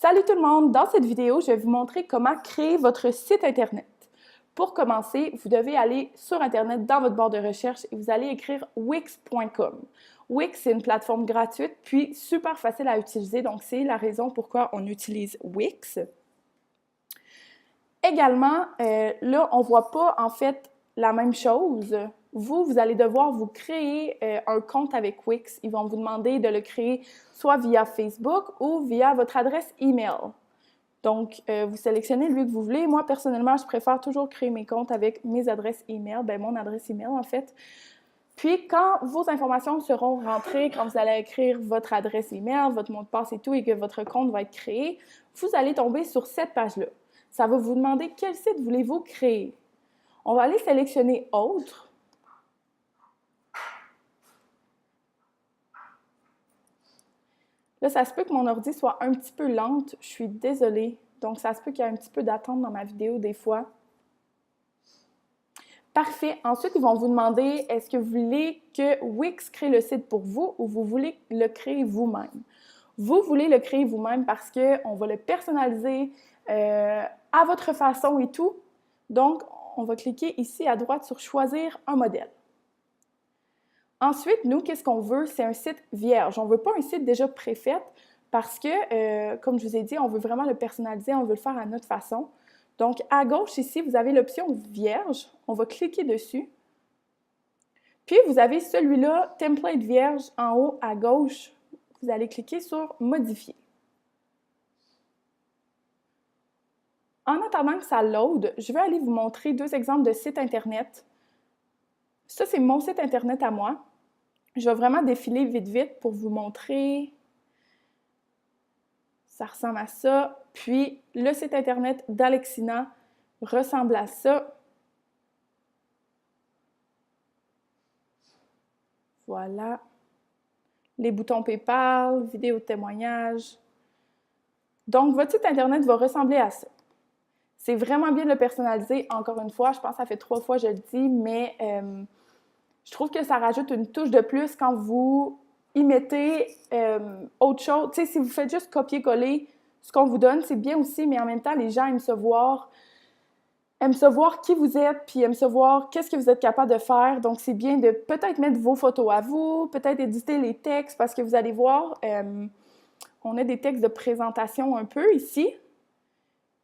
Salut tout le monde! Dans cette vidéo, je vais vous montrer comment créer votre site Internet. Pour commencer, vous devez aller sur Internet dans votre barre de recherche et vous allez écrire Wix.com. Wix, c'est une plateforme gratuite puis super facile à utiliser, donc c'est la raison pourquoi on utilise Wix. Également, là, on ne voit pas en fait la même chose. Vous allez devoir vous créer un compte avec Wix. Ils vont vous demander de le créer soit via Facebook ou via votre adresse email. Donc, vous sélectionnez lui que vous voulez. Moi, personnellement, je préfère toujours créer mes comptes avec mes adresses email, mon adresse email en fait. Puis, quand vos informations seront rentrées, quand vous allez écrire votre adresse email, votre mot de passe et tout, et que votre compte va être créé, vous allez tomber sur cette page-là. Ça va vous demander quel site voulez-vous créer. On va aller sélectionner « Autre ». Là, ça se peut que mon ordi soit un petit peu lente. Je suis désolée. Donc, ça se peut qu'il y ait un petit peu d'attente dans ma vidéo des fois. Parfait. Ensuite, ils vont vous demander, est-ce que vous voulez que Wix crée le site pour vous ou vous voulez le créer vous-même? Vous voulez le créer vous-même parce qu'on va le personnaliser à votre façon et tout. Donc, on va cliquer ici à droite sur « Choisir un modèle ». Ensuite, nous, qu'est-ce qu'on veut? C'est un site vierge. On ne veut pas un site déjà préfait parce que, comme je vous ai dit, on veut vraiment le personnaliser, on veut le faire à notre façon. Donc, à gauche, ici, vous avez l'option « Vierge ». On va cliquer dessus. Puis, vous avez celui-là, « Template vierge » en haut à gauche. Vous allez cliquer sur « Modifier ». En attendant que ça load, je vais aller vous montrer deux exemples de sites Internet. Ça, c'est mon site Internet à moi. Je vais vraiment défiler vite pour vous montrer. Ça ressemble à ça. Puis, le site Internet d'Alexina ressemble à ça. Voilà. Les boutons PayPal, vidéo de témoignage. Donc, votre site Internet va ressembler à ça. C'est vraiment bien de le personnaliser. Encore une fois, je pense que ça fait 3 fois que je le dis, mais je trouve que ça rajoute une touche de plus quand vous y mettez autre chose. Tu sais, si vous faites juste copier-coller ce qu'on vous donne, c'est bien aussi, mais en même temps, les gens aiment se voir qui vous êtes, puis aiment se voir qu'est-ce que vous êtes capable de faire. Donc, c'est bien de peut-être mettre vos photos à vous, peut-être éditer les textes, parce que vous allez voir, on a des textes de présentation un peu ici.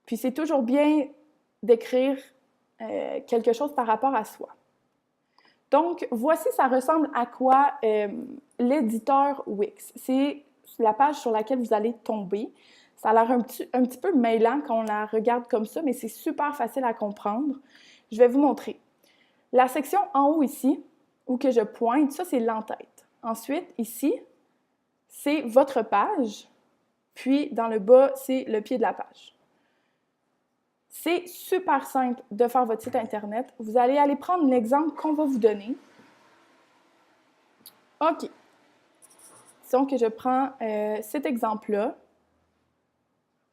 Puis, c'est toujours bien d'écrire quelque chose par rapport à soi. Donc, voici, ça ressemble à quoi l'éditeur Wix. C'est la page sur laquelle vous allez tomber. Ça a l'air un petit peu mêlant quand on la regarde comme ça, mais c'est super facile à comprendre. Je vais vous montrer. La section en haut ici, où que je pointe, ça, c'est l'entête. Ensuite, ici, c'est votre page. Puis, dans le bas, c'est le pied de la page. C'est super simple de faire votre site Internet. Vous allez aller prendre l'exemple qu'on va vous donner. OK. Disons que je prends cet exemple-là.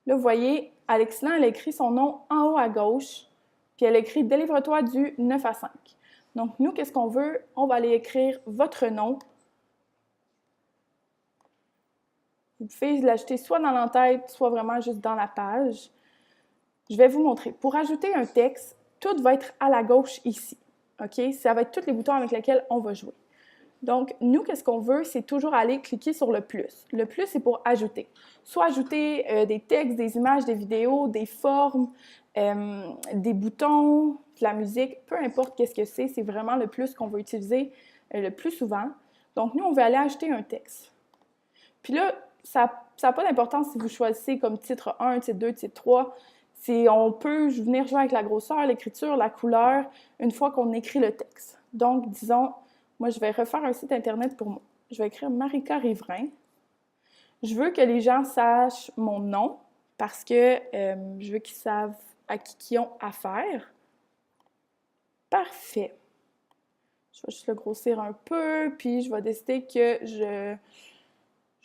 Là, vous voyez, Alexina, elle a écrit son nom en haut à gauche, puis elle a écrit « Délivre-toi du 9 à 5 ». Donc, nous, qu'est-ce qu'on veut? On va aller écrire votre nom. Vous pouvez l'ajouter soit dans l'entête, soit vraiment juste dans la page. Je vais vous montrer. Pour ajouter un texte, tout va être à la gauche ici. OK? Ça va être tous les boutons avec lesquels on va jouer. Donc, nous, qu'est-ce qu'on veut? C'est toujours aller cliquer sur le plus. Le plus, c'est pour ajouter. Soit ajouter des textes, des images, des vidéos, des formes, des boutons, de la musique, peu importe qu'est-ce que c'est vraiment le plus qu'on veut utiliser le plus souvent. Donc, nous, on veut aller ajouter un texte. Puis là, ça n'a pas d'importance si vous choisissez comme titre 1, titre 2, titre 3. On peut venir jouer avec la grosseur, l'écriture, la couleur, une fois qu'on écrit le texte. Donc, disons, moi, je vais refaire un site Internet pour moi. Je vais écrire Marika Riverain. Je veux que les gens sachent mon nom parce que je veux qu'ils savent à qui ils ont affaire. Parfait. Je vais juste le grossir un peu, puis je vais décider que je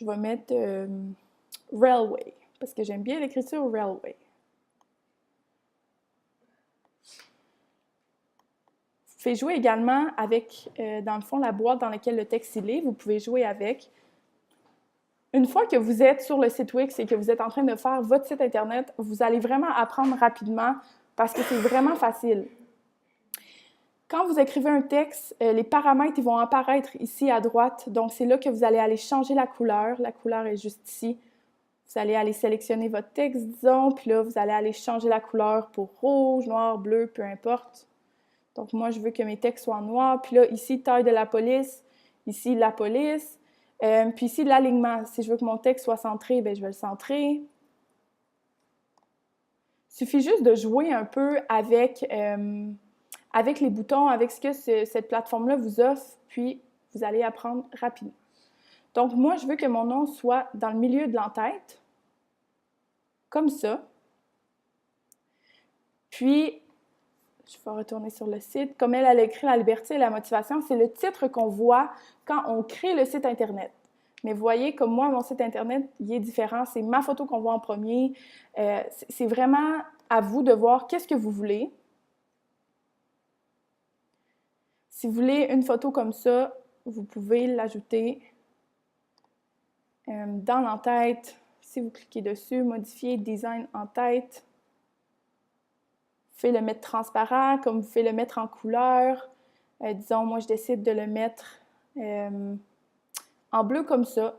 vais mettre Railway, parce que j'aime bien l'écriture Railway. Vous pouvez jouer également avec, dans le fond, la boîte dans laquelle le texte il est. Vous pouvez jouer avec. Une fois que vous êtes sur le site Wix et que vous êtes en train de faire votre site Internet, vous allez vraiment apprendre rapidement parce que c'est vraiment facile. Quand vous écrivez un texte, les paramètres ils vont apparaître ici à droite. Donc, c'est là que vous allez aller changer la couleur. La couleur est juste ici. Vous allez aller sélectionner votre texte, disons, puis là, vous allez aller changer la couleur pour rouge, noir, bleu, peu importe. Donc, moi, je veux que mes textes soient noirs. Puis là, ici, taille de la police. Ici, la police. Puis ici, l'alignement. Si je veux que mon texte soit centré, bien, je vais le centrer. Il suffit juste de jouer un peu avec les boutons, avec ce que cette plateforme-là vous offre, puis vous allez apprendre rapidement. Donc, moi, je veux que mon nom soit dans le milieu de l'entête, comme ça. Puis, je vais retourner sur le site. Comme elle a écrit La liberté et la motivation, c'est le titre qu'on voit quand on crée le site Internet. Mais vous voyez, comme moi, mon site Internet, il est différent. C'est ma photo qu'on voit en premier. C'est vraiment à vous de voir qu'est-ce que vous voulez. Si vous voulez une photo comme ça, vous pouvez l'ajouter dans l'entête. Si vous cliquez dessus, modifier design en tête. Vous pouvez le mettre transparent, comme vous pouvez le mettre en couleur. Disons, moi, je décide de le mettre en bleu comme ça,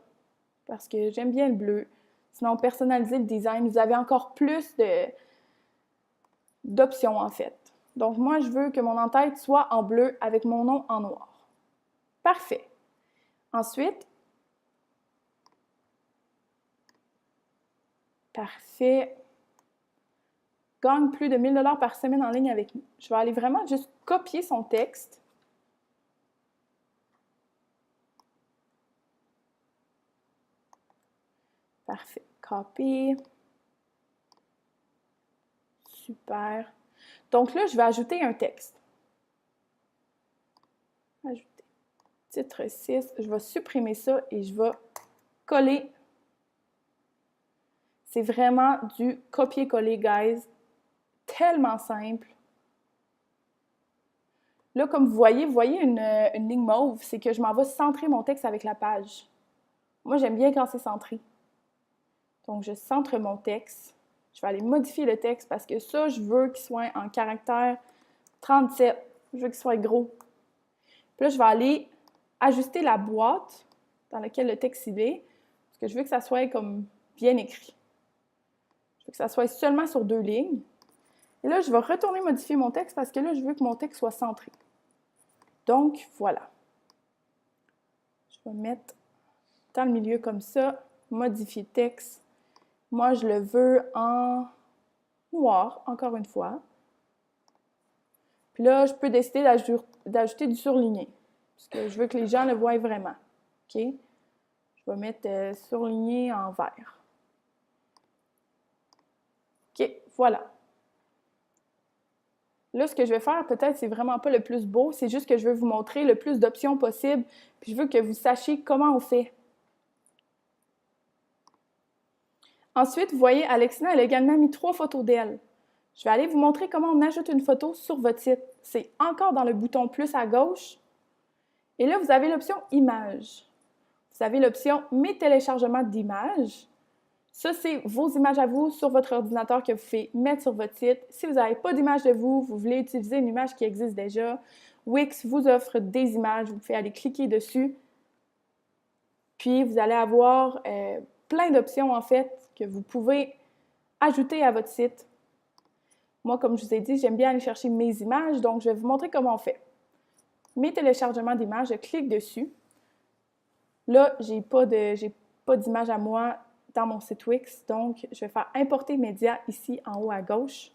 parce que j'aime bien le bleu. Sinon, personnaliser le design, vous avez encore plus d'options, en fait. Donc, moi, je veux que mon en-tête soit en bleu avec mon nom en noir. Parfait. Ensuite, parfait. Gagne plus de 1 000 $ par semaine en ligne avec nous. Je vais aller vraiment juste copier son texte. Parfait. Copy. Super. Donc là, je vais ajouter un texte. Ajouter. Titre 6. Je vais supprimer ça et je vais coller. C'est vraiment du copier-coller, guys. Tellement simple. Là, comme vous voyez une ligne mauve, c'est que je m'en vais centrer mon texte avec la page. Moi, j'aime bien quand c'est centré. Donc, je centre mon texte. Je vais aller modifier le texte parce que ça, je veux qu'il soit en caractère 37. Je veux qu'il soit gros. Puis là, je vais aller ajuster la boîte dans laquelle le texte est, parce que je veux que ça soit comme bien écrit. Je veux que ça soit seulement sur 2 lignes. Et là, je vais retourner modifier mon texte parce que là, je veux que mon texte soit centré. Donc, voilà. Je vais mettre dans le milieu comme ça, modifier texte. Moi, je le veux en noir, encore une fois. Puis là, je peux décider d'ajouter du surligné, parce que je veux que les gens le voient vraiment. OK? Je vais mettre surligné en vert. OK, voilà. Là, ce que je vais faire, peut-être, c'est vraiment pas le plus beau, c'est juste que je veux vous montrer le plus d'options possibles, puis je veux que vous sachiez comment on fait. Ensuite, vous voyez, Alexina, elle a également mis 3 photos d'elle. Je vais aller vous montrer comment on ajoute une photo sur votre site. C'est encore dans le bouton plus à gauche. Et là, vous avez l'option Images. Vous avez l'option Mes téléchargements d'images. Ça, c'est vos images à vous sur votre ordinateur que vous pouvez mettre sur votre site. Si vous n'avez pas d'image de vous, vous voulez utiliser une image qui existe déjà, Wix vous offre des images. Vous pouvez aller cliquer dessus. Puis, vous allez avoir plein d'options, en fait, que vous pouvez ajouter à votre site. Moi, comme je vous ai dit, j'aime bien aller chercher mes images, donc je vais vous montrer comment on fait. Mes téléchargements d'images, je clique dessus. Là, je n'ai pas d'image à moi dans mon site Wix, donc je vais faire importer médias ici en haut à gauche.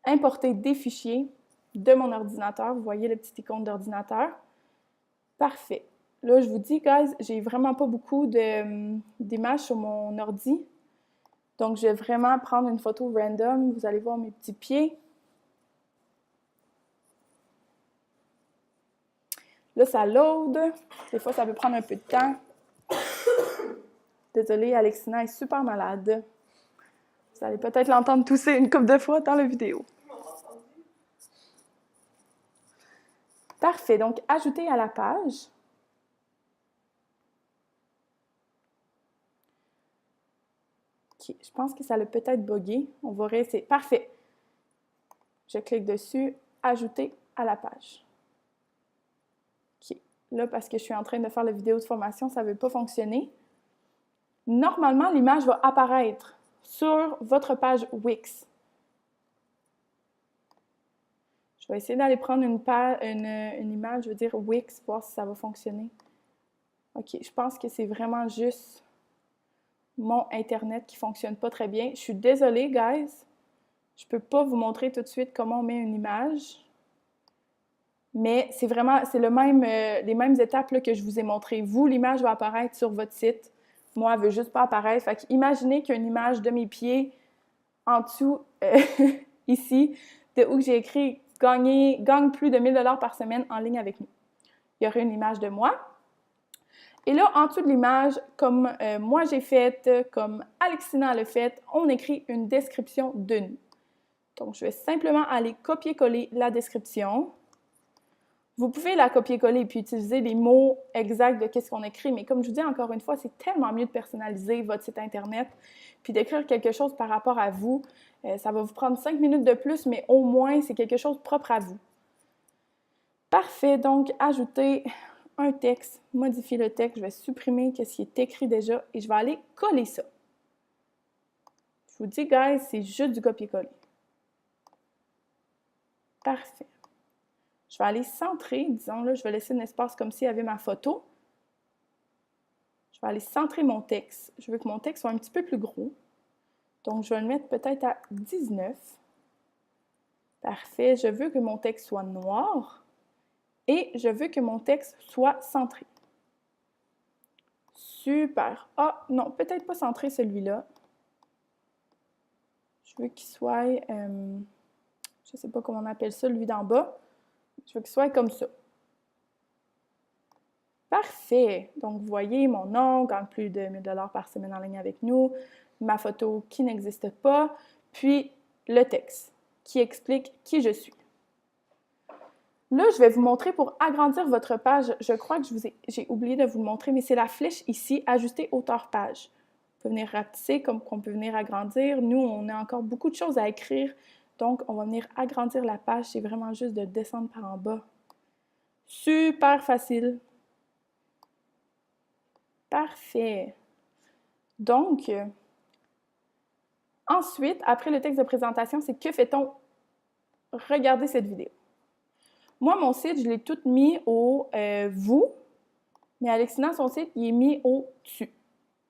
Importer des fichiers de mon ordinateur. Vous voyez le petit icône d'ordinateur. Parfait. Là, je vous dis, guys, j'ai vraiment pas beaucoup d'images sur mon ordi. Donc, je vais vraiment prendre une photo random. Vous allez voir mes petits pieds. Là, ça load. Des fois, ça peut prendre un peu de temps. Désolée, Alexina est super malade. Vous allez peut-être l'entendre tousser une couple de fois dans la vidéo. Parfait. Donc, ajouter à la page. OK, je pense que ça l'a peut-être bugué. On va réessayer. Parfait. Je clique dessus, ajouter à la page. OK. Là, parce que je suis en train de faire la vidéo de formation, ça ne veut pas fonctionner. Normalement, l'image va apparaître sur votre page Wix. Je vais essayer d'aller prendre une image, je veux dire Wix, voir si ça va fonctionner. OK, je pense que c'est vraiment juste mon Internet qui ne fonctionne pas très bien. Je suis désolée, guys. Je ne peux pas vous montrer tout de suite comment on met une image. Mais c'est les mêmes étapes là, que je vous ai montrées. Vous, l'image va apparaître sur votre site. Moi, elle ne veut juste pas apparaître. Fait imaginez qu'une image de mes pieds en dessous, ici, de où j'ai écrit « Gagne plus de 1000 $ par semaine en ligne avec nous ». Il y aurait une image de moi. Et là, en dessous de l'image, comme moi j'ai fait, comme Alexina l'a fait, on écrit une description de nous. Donc, je vais simplement aller copier-coller la description. Vous pouvez la copier-coller et puis utiliser les mots exacts de qu'est-ce qu'on écrit, mais comme je vous dis encore une fois, c'est tellement mieux de personnaliser votre site Internet puis d'écrire quelque chose par rapport à vous. Ça va vous prendre 5 minutes de plus, mais au moins, c'est quelque chose propre à vous. Parfait, donc ajouter un texte, modifier le texte, je vais supprimer ce qui est écrit déjà et je vais aller coller ça. Je vous dis, guys, c'est juste du copier-coller. Parfait. Je vais aller centrer, disons là, je vais laisser un espace comme s'il y avait ma photo. Je vais aller centrer mon texte. Je veux que mon texte soit un petit peu plus gros. Donc, je vais le mettre peut-être à 19. Parfait. Je veux que mon texte soit noir. Et je veux que mon texte soit centré. Super. Ah, non, peut-être pas centré celui-là. Je veux qu'il soit, je ne sais pas comment on appelle ça, lui d'en bas. Je veux qu'il soit comme ça. Parfait. Donc, vous voyez, mon nom, gagne plus de 1000 $ par semaine en ligne avec nous, ma photo qui n'existe pas, puis le texte qui explique qui je suis. Là, je vais vous montrer pour agrandir votre page. Je crois que j'ai oublié de vous le montrer, mais c'est la flèche ici, ajuster hauteur page. On peut venir rapetisser comme qu'on peut venir agrandir. Nous, on a encore beaucoup de choses à écrire, donc on va venir agrandir la page. C'est vraiment juste de descendre par en bas. Super facile. Parfait. Donc, ensuite, après le texte de présentation, c'est que fait-on? Regardez cette vidéo. Moi, mon site, je l'ai tout mis au vous, mais Alexina, son site, il est mis au tu.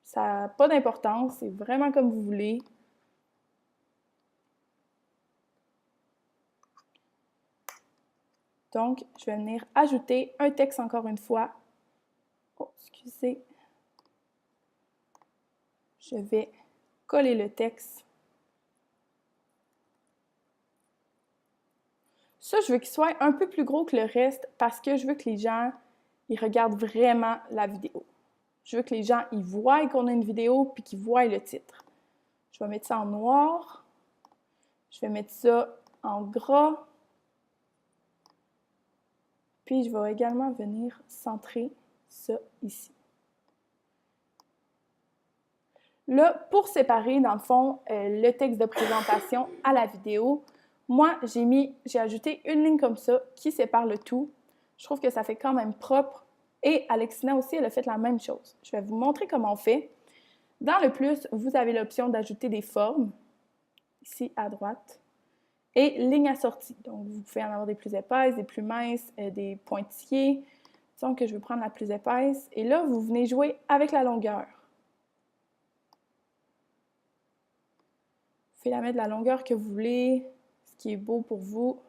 Ça n'a pas d'importance, c'est vraiment comme vous voulez. Donc, je vais venir ajouter un texte encore une fois. Oh, excusez. Je vais coller le texte. Ça, je veux qu'il soit un peu plus gros que le reste parce que je veux que les gens, ils regardent vraiment la vidéo. Je veux que les gens, ils voient qu'on a une vidéo puis qu'ils voient le titre. Je vais mettre ça en noir. Je vais mettre ça en gras. Puis, je vais également venir centrer ça ici. Là, pour séparer, dans le fond, le texte de présentation à la vidéo, moi, j'ai ajouté une ligne comme ça qui sépare le tout. Je trouve que ça fait quand même propre. Et Alexina aussi, elle a fait la même chose. Je vais vous montrer comment on fait. Dans le plus, vous avez l'option d'ajouter des formes, ici à droite, et lignes assorties. Donc, vous pouvez en avoir des plus épaisses, des plus minces, des pointillés. Disons que je vais prendre la plus épaisse. Et là, vous venez jouer avec la longueur. Vous pouvez la mettre de la longueur que vous voulez, ce qui est beau pour vous.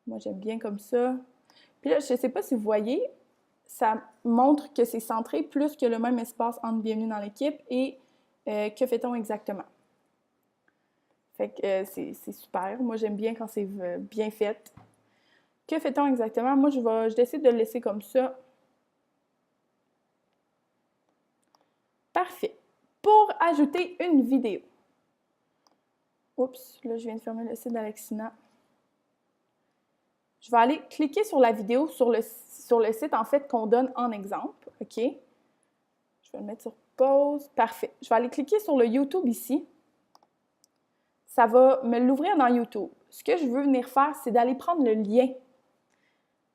Moi, j'aime bien comme ça. Puis là, je ne sais pas si vous voyez, ça montre que c'est centré plus que le même espace entre Bienvenue dans l'équipe et que fait-on exactement. Fait que c'est super. Moi, j'aime bien quand c'est bien fait. Que fait-on exactement? Moi, je décide de le laisser comme ça. Parfait. Pour ajouter une vidéo. Oups, là, je viens de fermer le site d'Alexina. Je vais aller cliquer sur la vidéo sur le site, en fait, qu'on donne en exemple. OK? Je Je vais le mettre sur pause. Parfait. Je vais aller cliquer sur le YouTube ici. Ça va me l'ouvrir dans YouTube. Ce que je veux venir faire, c'est d'aller prendre le lien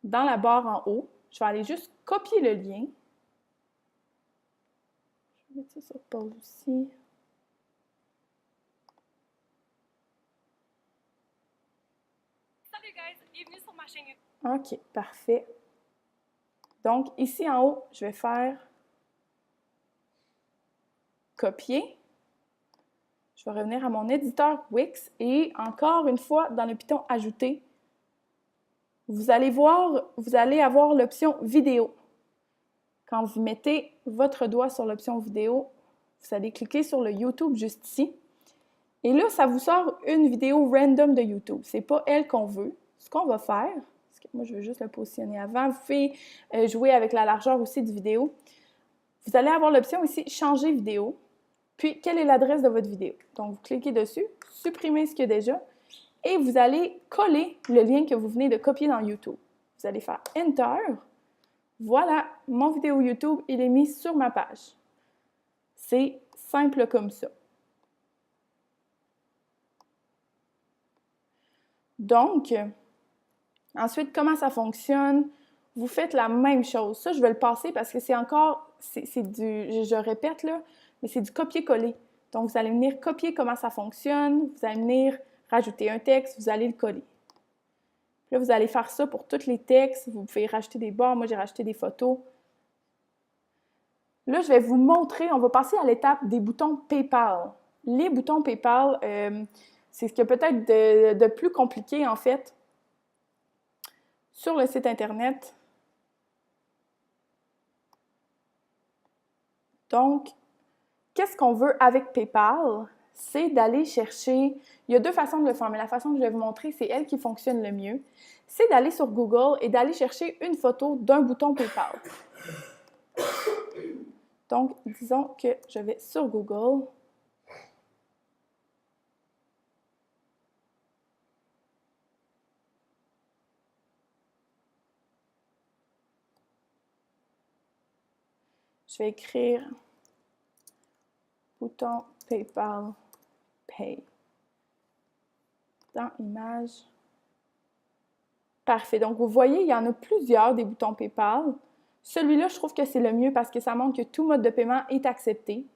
dans la barre en haut. Je vais aller juste copier le lien. Je vais mettre ça sur pause aussi. Salut guys, bienvenue sur ma chaîne YouTube. OK, parfait. Donc, ici en haut, je vais faire copier. Je vais revenir à mon éditeur Wix et encore une fois, dans le piton Ajouter, vous allez voir, vous allez avoir l'option vidéo. Quand vous mettez votre doigt sur l'option vidéo, vous allez cliquer sur le YouTube juste ici. Et là, ça vous sort une vidéo random de YouTube. Ce n'est pas elle qu'on veut. Ce qu'on va faire, parce que moi, je veux juste le positionner avant. Vous pouvez jouer avec la largeur aussi de vidéo. Vous allez avoir l'option ici « Changer vidéo ». Puis, quelle est l'adresse de votre vidéo? Donc, vous cliquez dessus, supprimez ce qu'il y a déjà, et vous allez coller le lien que vous venez de copier dans YouTube. Vous allez faire « Enter ». Voilà, mon vidéo YouTube, il est mis sur ma page. C'est simple comme ça. Donc, ensuite, comment ça fonctionne? Vous faites la même chose. Ça, je vais le passer parce que c'est encore, je répète là, mais c'est du copier-coller. Donc, vous allez venir copier comment ça fonctionne, vous allez venir rajouter un texte, vous allez le coller. Puis là, vous allez faire ça pour tous les textes. Vous pouvez rajouter des barres. Moi, j'ai rajouté des photos. Là, je vais vous montrer, on va passer à l'étape des boutons PayPal. Les boutons PayPal, c'est ce qui est peut-être de plus compliqué, en fait, sur le site Internet. Donc, qu'est-ce qu'on veut avec PayPal? C'est d'aller chercher... Il y a deux façons de le faire, mais la façon que je vais vous montrer, c'est elle qui fonctionne le mieux. C'est d'aller sur Google et d'aller chercher une photo d'un bouton PayPal. Donc, disons que je vais sur Google. Je vais écrire bouton PayPal Pay dans Images. Parfait. Donc, vous voyez, il y en a plusieurs des boutons PayPal. Celui-là, je trouve que c'est le mieux parce que ça montre que tout mode de paiement est accepté.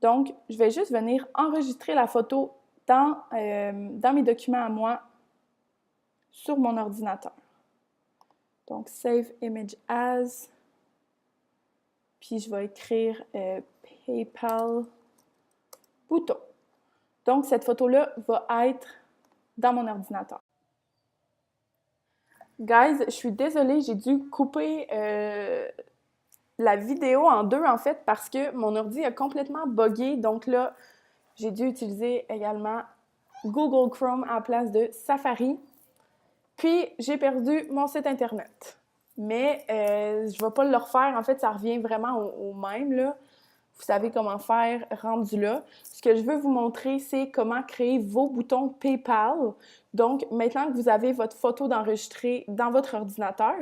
Donc, je vais juste venir enregistrer la photo dans mes documents à moi sur mon ordinateur. Donc, Save Image As. Puis, je vais écrire PayPal bouton. Donc, cette photo-là va être dans mon ordinateur. Guys, je suis désolée, j'ai dû couper la vidéo en deux, en fait, parce que mon ordi a complètement buggé. Donc là, j'ai dû utiliser également Google Chrome à la place de Safari. Puis, j'ai perdu mon site Internet. Mais je ne vais pas le refaire. En fait, ça revient vraiment au même, là. Vous savez comment faire rendu là. Ce que je veux vous montrer, c'est comment créer vos boutons PayPal. Donc, maintenant que vous avez votre photo d'enregistrer dans votre ordinateur,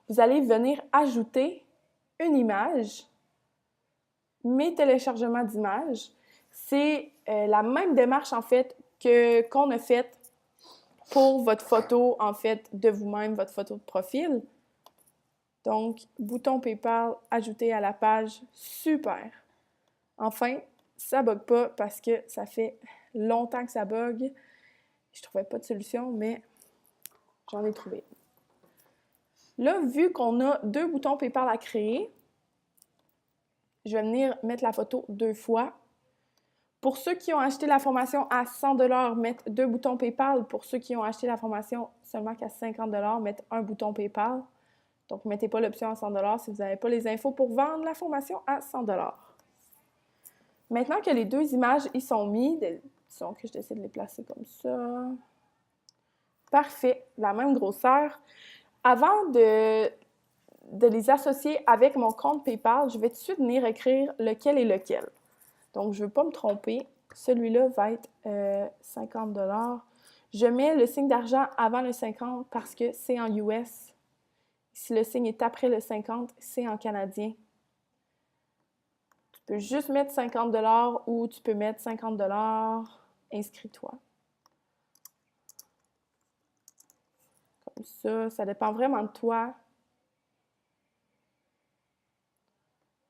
vous allez venir ajouter une image, mes téléchargements d'images. C'est la même démarche, en fait, qu'on a faite pour votre photo, en fait, de vous-même, votre photo de profil. Donc, bouton PayPal, ajouter à la page, super! Enfin, ça ne bug pas parce que ça fait longtemps que ça bug. Je ne trouvais pas de solution, mais j'en ai trouvé. Là, vu qu'on a deux boutons PayPal à créer, je vais venir mettre la photo deux fois. Pour ceux qui ont acheté la formation à 100 $, mettre deux boutons PayPal. Pour ceux qui ont acheté la formation seulement qu'à 50 $, mettre un bouton PayPal. Donc, ne mettez pas l'option à 100 $ si vous n'avez pas les infos pour vendre la formation à 100 $. Maintenant que les deux images y sont mises, disons que je décide de les placer comme ça. Parfait, la même grosseur. Avant de les associer avec mon compte PayPal, je vais tout de suite venir écrire lequel est lequel. Donc, je ne veux pas me tromper. Celui-là va être 50 $. Je mets le signe d'argent avant le 50 parce que c'est en US. Si le signe est après le 50, c'est en canadien. peux juste mettre 50 $ ou tu peux mettre 50 $, inscris-toi. Comme ça dépend vraiment de toi.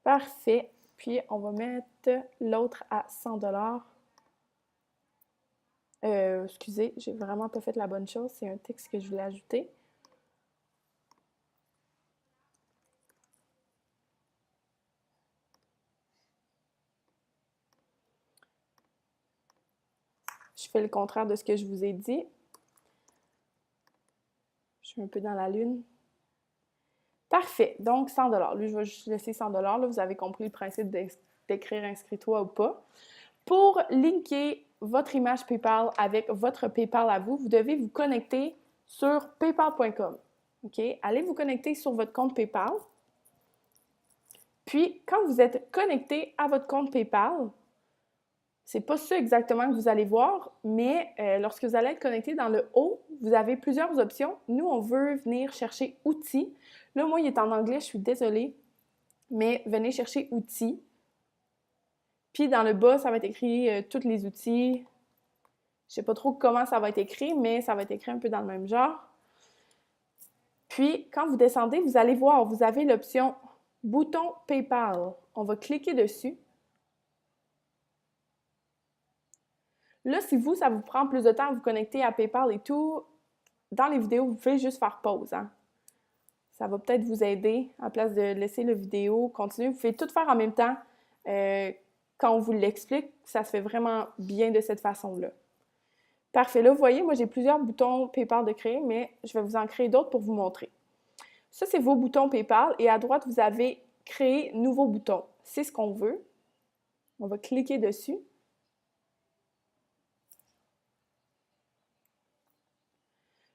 Parfait. Puis, on va mettre l'autre à 100 $. Excusez, j'ai vraiment pas fait la bonne chose. C'est un texte que je voulais ajouter. Je fais le contraire de ce que je vous ai dit. Je suis un peu dans la lune. Parfait. Donc, 100 $. Lui, je vais juste laisser 100 $. Là, vous avez compris le principe d'écrire « inscris-toi » ou pas. Pour linker votre image PayPal avec votre PayPal à vous, vous devez vous connecter sur paypal.com. OK? Allez vous connecter sur votre compte PayPal. Puis, quand vous êtes connecté à votre compte PayPal, c'est pas ça exactement que vous allez voir, mais lorsque vous allez être connecté dans le haut, vous avez plusieurs options. Nous, on veut venir chercher « Outils ». Là, moi, il est en anglais, je suis désolée, mais venez chercher « Outils ». Puis, dans le bas, ça va être écrit tous les outils. Je sais pas trop comment ça va être écrit, mais ça va être écrit un peu dans le même genre. Puis, quand vous descendez, vous allez voir, vous avez l'option « Bouton PayPal ». On va cliquer dessus. Là, si vous, ça vous prend plus de temps à vous connecter à PayPal et tout, dans les vidéos, vous pouvez juste faire pause. Hein? Ça va peut-être vous aider, à place de laisser la vidéo continuer. Vous pouvez tout faire en même temps. Quand on vous l'explique, ça se fait vraiment bien de cette façon-là. Parfait. Là, vous voyez, moi, j'ai plusieurs boutons PayPal de créer, mais je vais vous en créer d'autres pour vous montrer. Ça, c'est vos boutons PayPal. Et à droite, vous avez « Créer nouveau bouton ». C'est ce qu'on veut. On va cliquer dessus.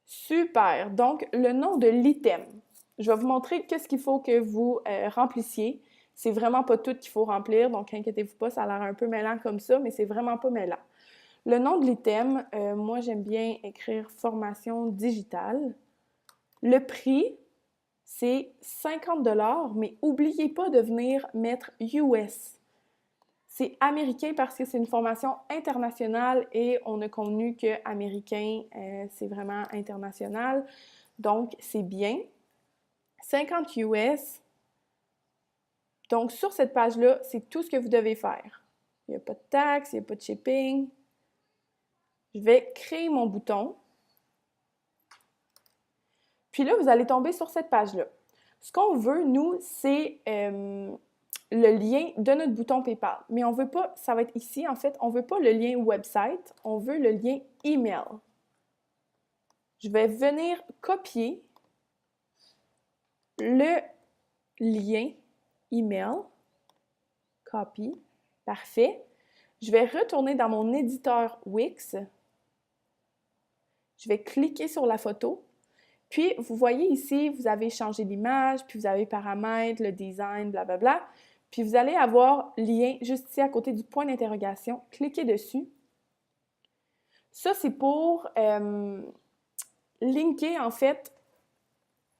Super! Donc, le nom de l'item. Je vais vous montrer qu'est-ce qu'il faut que vous remplissiez. C'est vraiment pas tout qu'il faut remplir, donc inquiétez-vous pas, ça a l'air un peu mêlant comme ça, mais c'est vraiment pas mêlant. Le nom de l'item, moi j'aime bien écrire formation digitale. Le prix, c'est 50 $, mais n'oubliez pas de venir mettre US. C'est américain parce que c'est une formation internationale et on a convenu que américain, c'est vraiment international. Donc, c'est bien. 50 US. Donc, sur cette page-là, c'est tout ce que vous devez faire. Il n'y a pas de taxe, il n'y a pas de shipping. Je vais créer mon bouton. Puis là, vous allez tomber sur cette page-là. Ce qu'on veut, nous, c'est le lien de notre bouton PayPal. Mais on ne veut pas, ça va être ici en fait, on ne veut pas le lien website, on veut le lien email. Je vais venir copier le lien email. Copy. Parfait. Je vais retourner dans mon éditeur Wix. Je vais cliquer sur la photo. Puis, vous voyez ici, vous avez changé l'image, puis vous avez paramètres, le design, blablabla. Puis, vous allez avoir lien juste ici à côté du point d'interrogation. Cliquez dessus. Ça, c'est pour linker, en fait,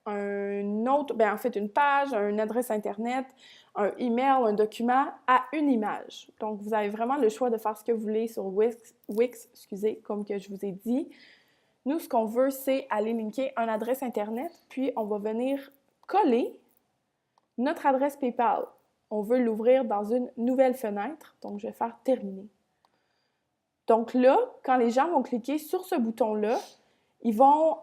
une page, une adresse Internet, un email, un document à une image. Donc, vous avez vraiment le choix de faire ce que vous voulez sur Wix, comme que je vous ai dit. Nous, ce qu'on veut, c'est aller linker une adresse Internet, puis on va venir coller notre adresse PayPal. On veut l'ouvrir dans une nouvelle fenêtre, donc je vais faire « Terminer ». Donc là, quand les gens vont cliquer sur ce bouton-là, ils vont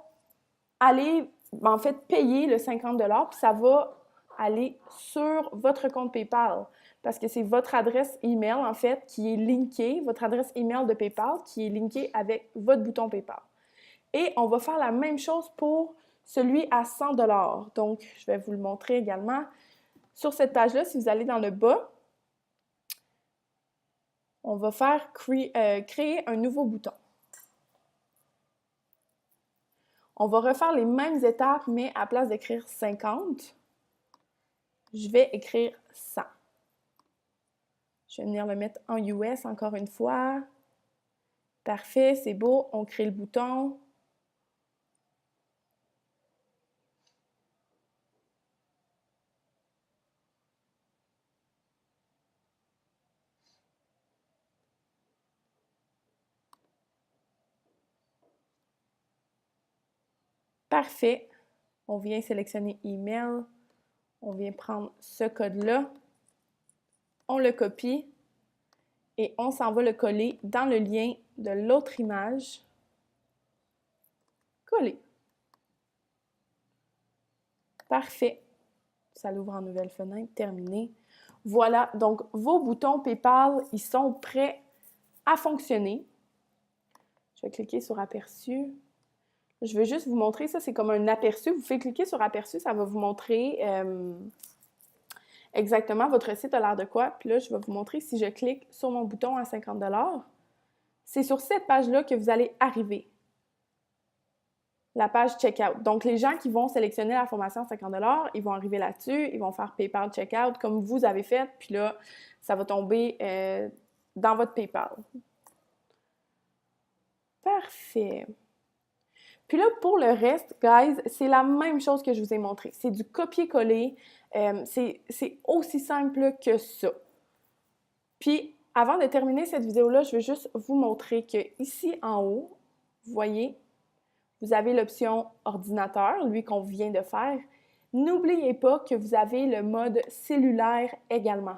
aller, en fait, payer le 50 $, puis ça va aller sur votre compte PayPal, parce que c'est votre adresse email, en fait, qui est linkée, votre adresse email de PayPal, qui est linkée avec votre bouton PayPal. Et on va faire la même chose pour celui à 100 $. Donc, je vais vous le montrer également. Sur cette page-là, si vous allez dans le bas, on va faire créer un nouveau bouton. On va refaire les mêmes étapes, mais à place d'écrire 50, je vais écrire 100. Je vais venir le mettre en US encore une fois. Parfait, c'est beau. On crée le bouton. Parfait. On vient sélectionner Email. On vient prendre ce code-là. On le copie et on s'en va le coller dans le lien de l'autre image. Coller. Parfait. Ça l'ouvre en nouvelle fenêtre. Terminé. Voilà, donc vos boutons PayPal, ils sont prêts à fonctionner. Je vais cliquer sur Aperçu. Je veux juste vous montrer, ça c'est comme un aperçu. Vous faites cliquer sur Aperçu, ça va vous montrer exactement votre site a l'air de quoi. Puis là, je vais vous montrer si je clique sur mon bouton à 50 $. C'est sur cette page-là que vous allez arriver. La page Checkout. Donc, les gens qui vont sélectionner la formation à 50 $, ils vont arriver là-dessus, ils vont faire PayPal Checkout comme vous avez fait, puis là, ça va tomber dans votre PayPal. Parfait. Puis là, pour le reste, guys, c'est la même chose que je vous ai montré. C'est du copier-coller. C'est aussi simple que ça. Puis, avant de terminer cette vidéo-là, je veux juste vous montrer que ici en haut, vous voyez, vous avez l'option ordinateur, lui qu'on vient de faire. N'oubliez pas que vous avez le mode cellulaire également.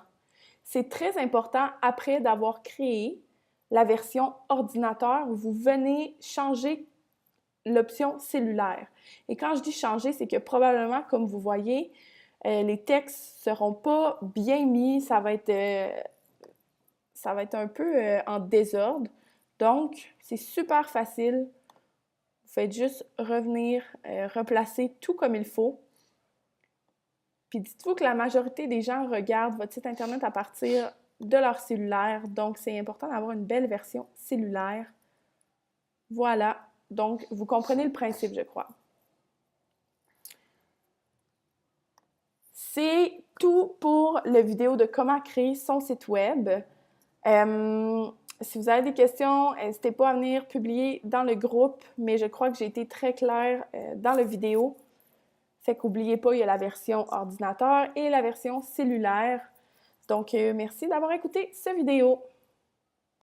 C'est très important, après d'avoir créé la version ordinateur, vous venez changer l'option cellulaire. Et quand je dis changer, c'est que probablement, comme vous voyez, les textes ne seront pas bien mis, ça va être un peu en désordre. Donc, c'est super facile. Vous faites juste revenir, replacer tout comme il faut. Puis dites-vous que la majorité des gens regardent votre site Internet à partir de leur cellulaire. Donc, c'est important d'avoir une belle version cellulaire. Voilà. Donc, vous comprenez le principe, je crois. C'est tout pour la vidéo de comment créer son site web. Si vous avez des questions, n'hésitez pas à venir publier dans le groupe, mais je crois que j'ai été très claire dans la vidéo. Fait qu'oubliez pas, il y a la version ordinateur et la version cellulaire. Donc, merci d'avoir écouté cette vidéo.